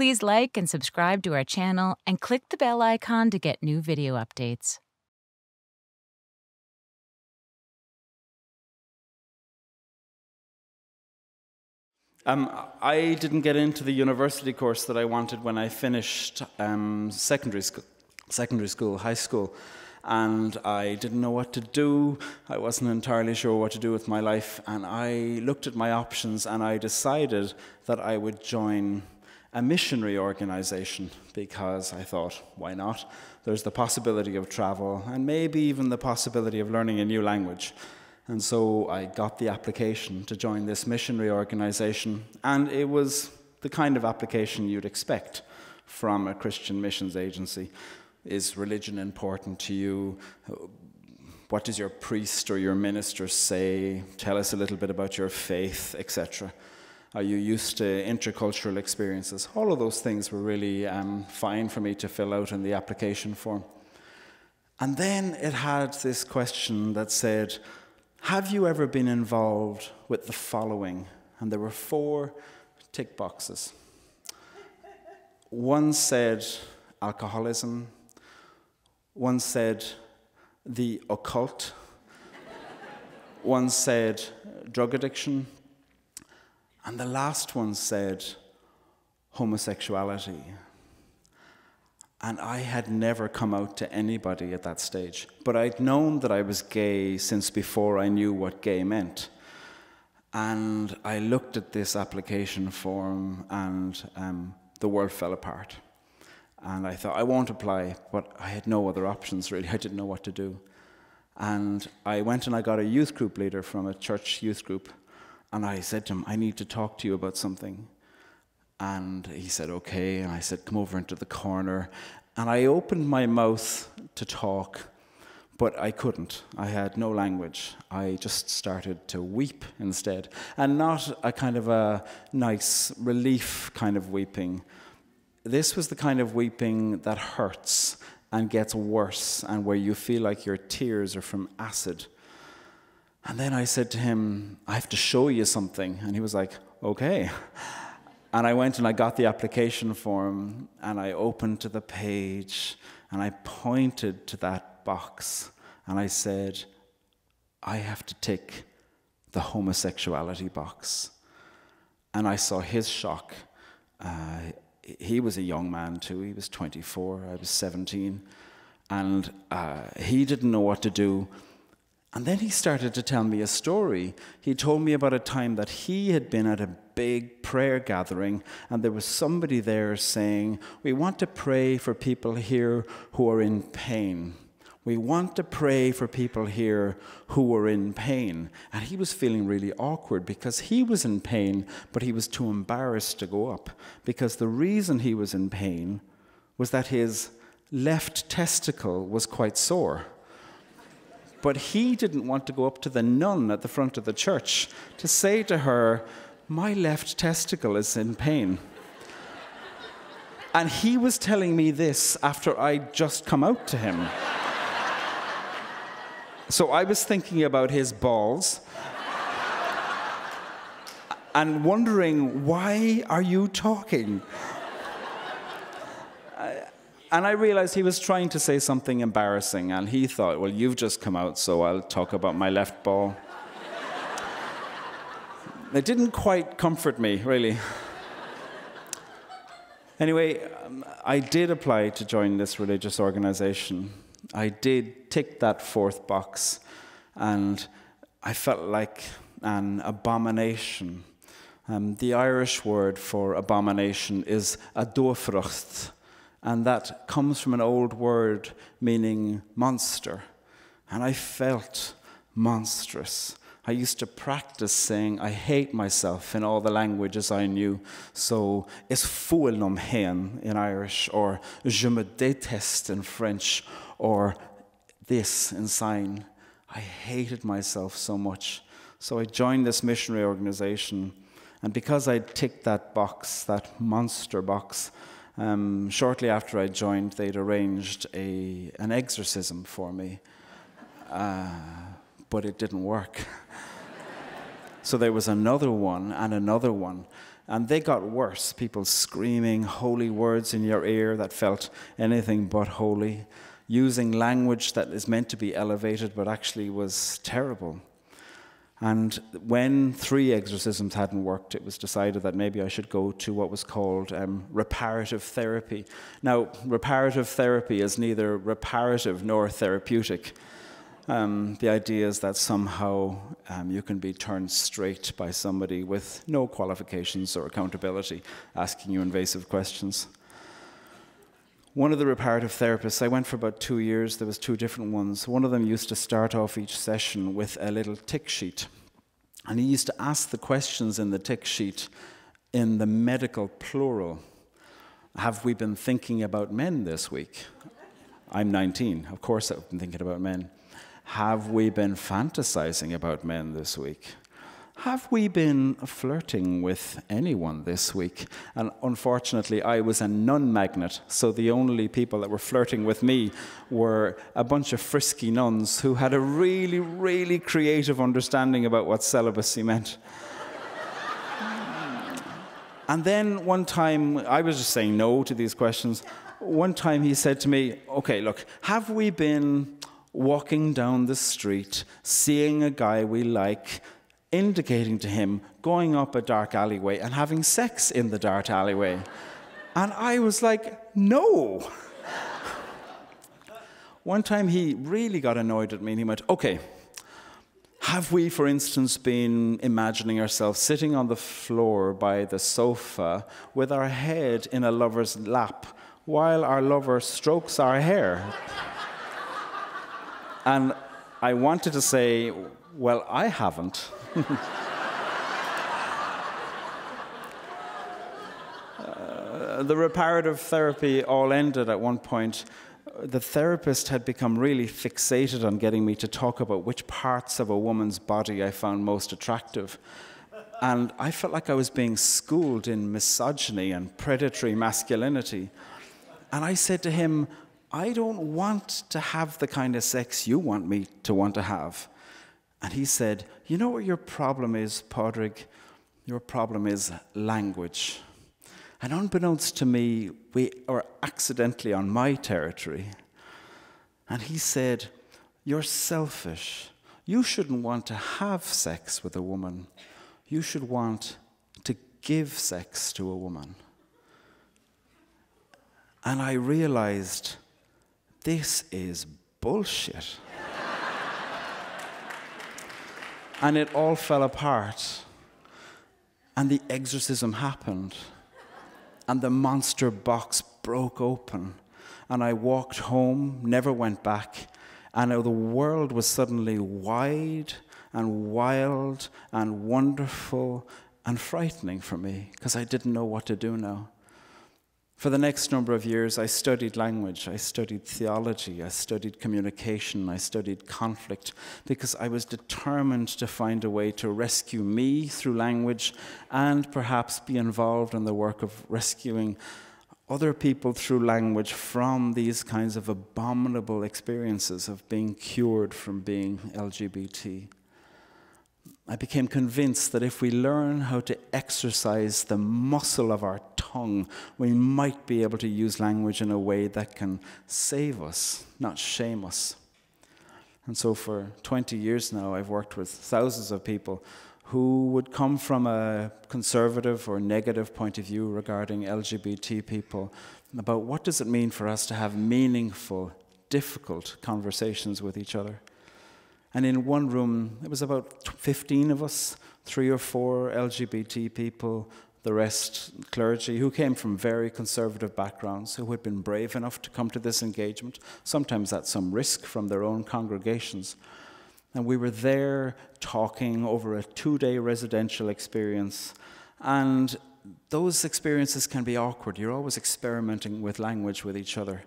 Please like and subscribe to our channel and click the bell icon to get new video updates. I didn't get into the university course that I wanted when I finished secondary school, high school, and I didn't know what to do. I wasn't entirely sure what to do with my life, and I looked at my options and I decided that I would join a missionary organization because I thought, why not? There's the possibility of travel and maybe even the possibility of learning a new language. And so I got the application to join this missionary organization, and it was the kind of application you'd expect from a Christian missions agency. Is religion important to you? What does your priest or your minister say? Tell us a little bit about your faith, etc. Are you used to intercultural experiences? All of those things were really fine for me to fill out in the application form. And then it had this question that said, have you ever been involved with the following? And there were 4 tick boxes. One said alcoholism. One said the occult. One said drug addiction. And the last one said homosexuality. And I had never come out to anybody at that stage. But I'd known that I was gay since before I knew what gay meant. And I looked at this application form and the world fell apart. And I thought, I won't apply, but I had no other options really. I didn't know what to do. And I went and I got a youth group leader from a church youth group. And I said to him, I need to talk to you about something. And he said, okay. And I said, come over into the corner. And I opened my mouth to talk, but I couldn't. I had no language. I just started to weep instead. And not a kind of a nice relief kind of weeping. This was the kind of weeping that hurts and gets worse, and where you feel like your tears are from acid. And then I said to him, I have to show you something. And he was like, okay. And I went and I got the application form, and I opened to the page, and I pointed to that box, and I said, I have to tick the homosexuality box. And I saw his shock. He was a young man too. He was 24, I was 17, and he didn't know what to do. And then he started to tell me a story. He told me about a time that he had been at a big prayer gathering, and there was somebody there saying, we want to pray for people here who are in pain. We want to pray for people here who are in pain. And he was feeling really awkward because he was in pain, but he was too embarrassed to go up. Because the reason he was in pain was that his left testicle was quite sore. But he didn't want to go up to the nun at the front of the church to say to her, my left testicle is in pain. And he was telling me this after I'd just come out to him. So I was thinking about his balls and wondering, why are you talking? And I realized he was trying to say something embarrassing, and he thought, well, you've just come out, so I'll talk about my left ball. It didn't quite comfort me, really. Anyway, I did apply to join this religious organization. I did tick that 4th box, and I felt like an abomination. The Irish word for abomination is adófrucht. And that comes from an old word meaning monster. And I felt monstrous. I used to practice saying, I hate myself in all the languages I knew. So, is fúil nom hen in Irish, or je me déteste in French, or this in sign. I hated myself so much. So I joined this missionary organization. And because I ticked that box, that monster box, shortly after I joined, they'd arranged an exorcism for me, but it didn't work. So there was another one and another one. And they got worse. People screaming holy words in your ear that felt anything but holy, using language that is meant to be elevated but actually was terrible. And when 3 exorcisms hadn't worked, it was decided that maybe I should go to what was called reparative therapy. Now, reparative therapy is neither reparative nor therapeutic. The idea is that somehow you can be turned straight by somebody with no qualifications or accountability, asking you invasive questions. One of the reparative therapists, I went for about 2 years, there was 2 different ones. One of them used to start off each session with a little tick sheet. And he used to ask the questions in the tick sheet in the medical plural. Have we been thinking about men this week? I'm 19, of course I've been thinking about men. Have we been fantasizing about men this week? Have we been flirting with anyone this week? And unfortunately, I was a nun magnet, so the only people that were flirting with me were a bunch of frisky nuns who had a really, really creative understanding about what celibacy meant. And then one time, I was just saying no to these questions. One time he said to me, okay, look, have we been walking down the street, seeing a guy we like, indicating to him, going up a dark alleyway and having sex in the dark alleyway? And I was like, no. One time he really got annoyed at me and he went, okay, have we, for instance, been imagining ourselves sitting on the floor by the sofa with our head in a lover's lap while our lover strokes our hair? And I wanted to say, well, I haven't. The reparative therapy all ended at one point. The therapist had become really fixated on getting me to talk about which parts of a woman's body I found most attractive. And I felt like I was being schooled in misogyny and predatory masculinity. And I said to him, I don't want to have the kind of sex you want me to want to have. And he said, you know what your problem is, Pádraig? Your problem is language. And unbeknownst to me, we are accidentally on my territory. And he said, you're selfish. You shouldn't want to have sex with a woman. You should want to give sex to a woman. And I realized, this is bullshit. And it all fell apart. And the exorcism happened. And the monster box broke open. And I walked home, never went back. And the world was suddenly wide and wild and wonderful and frightening for me, because I didn't know what to do now. For the next number of years, I studied language, I studied theology, I studied communication, I studied conflict, because I was determined to find a way to rescue me through language and perhaps be involved in the work of rescuing other people through language from these kinds of abominable experiences of being cured from being LGBT. I became convinced that if we learn how to exercise the muscle of our tongue, we might be able to use language in a way that can save us, not shame us. And so for 20 years now, I've worked with thousands of people who would come from a conservative or negative point of view regarding LGBT people, about what does it mean for us to have meaningful, difficult conversations with each other. And in one room, it was about 15 of us, 3 or 4 LGBT people, the rest clergy, who came from very conservative backgrounds, who had been brave enough to come to this engagement, sometimes at some risk from their own congregations. And we were there talking over a 2-day residential experience. And those experiences can be awkward. You're always experimenting with language with each other.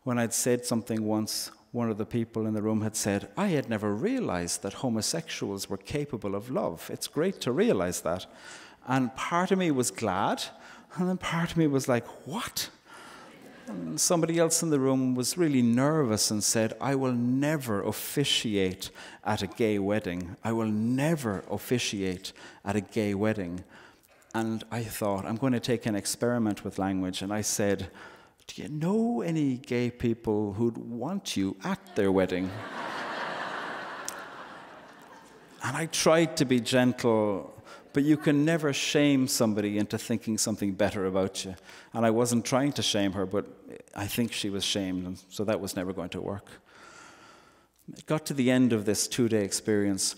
When I'd said something once, one of the people in the room had said, I had never realized that homosexuals were capable of love. It's great to realize that. And part of me was glad, and then part of me was like, what? And somebody else in the room was really nervous and said, I will never officiate at a gay wedding. I will never officiate at a gay wedding. And I thought, I'm going to take an experiment with language. And I said, do you know any gay people who'd want you at their wedding? And I tried to be gentle, but you can never shame somebody into thinking something better about you. And I wasn't trying to shame her, but I think she was shamed, and so that was never going to work. It got to the end of this 2-day experience,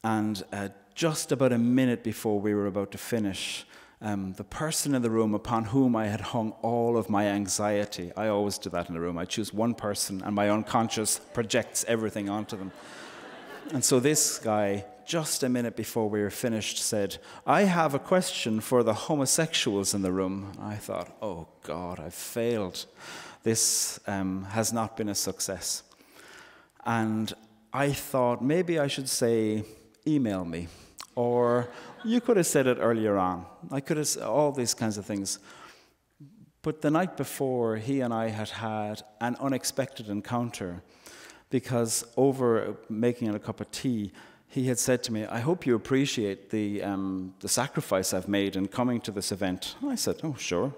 and just about a minute before we were about to finish, the person in the room upon whom I had hung all of my anxiety, I always do that in a room, I choose one person and my unconscious projects everything onto them. And so this guy, just a minute before we were finished, said, I have a question for the homosexuals in the room. I thought, oh God, I've failed. This has not been a success. And I thought maybe I should say, email me. Or you could have said it earlier on. I could have said all these kinds of things. But the night before, he and I had had an unexpected encounter, because over making a cup of tea, he had said to me, I hope you appreciate the sacrifice I've made in coming to this event. I said, oh, sure,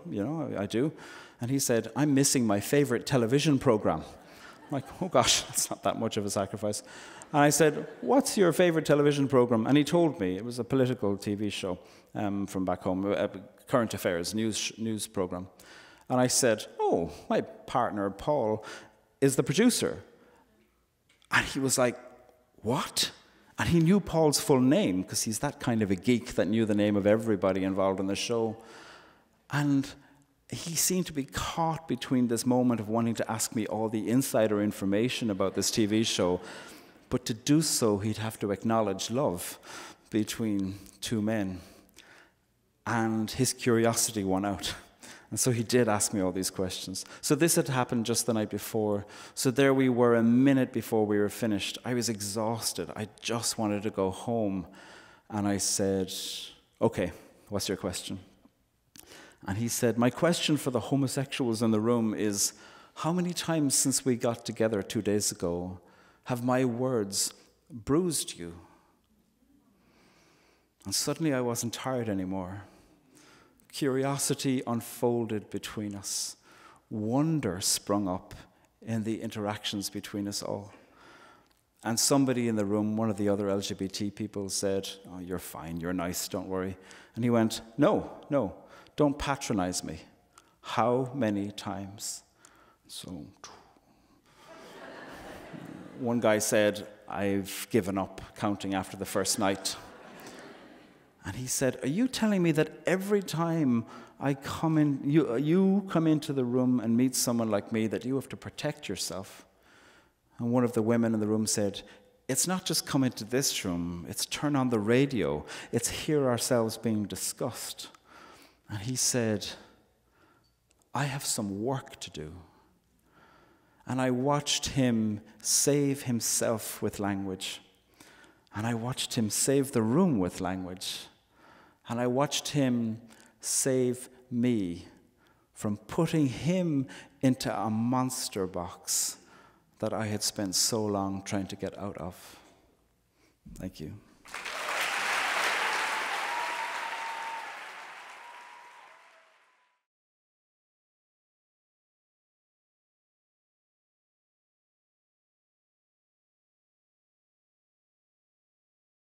I do. And he said, I'm missing my favorite television program. I'm like, oh gosh, that's not that much of a sacrifice. And I said, what's your favorite television program? And he told me it was a political TV show from back home, a current affairs news program. And I said, oh, my partner, Paul, is the producer. And he was like, what? And he knew Paul's full name, because he's that kind of a geek that knew the name of everybody involved in the show. And he seemed to be caught between this moment of wanting to ask me all the insider information about this TV show, but to do so, he'd have to acknowledge love between two men. And his curiosity won out. And so he did ask me all these questions. So this had happened just the night before. So there we were a minute before we were finished. I was exhausted. I just wanted to go home. And I said, okay, what's your question? And he said, my question for the homosexuals in the room is, how many times since we got together 2 days ago have my words bruised you? And suddenly I wasn't tired anymore. Curiosity unfolded between us. Wonder sprung up in the interactions between us all. And somebody in the room, one of the other LGBT people, said, oh, you're fine, you're nice, don't worry. And he went, no, don't patronize me. How many times? So one guy said, I've given up counting after the first night. And he said, are you telling me that every time I come in, you come into the room and meet someone like me, that you have to protect yourself? And one of the women in the room said, it's not just come into this room, it's turn on the radio, it's hear ourselves being discussed. And he said, I have some work to do. And I watched him save himself with language. And I watched him save the room with language. And I watched him save me from putting him into a monster box that I had spent so long trying to get out of. Thank you.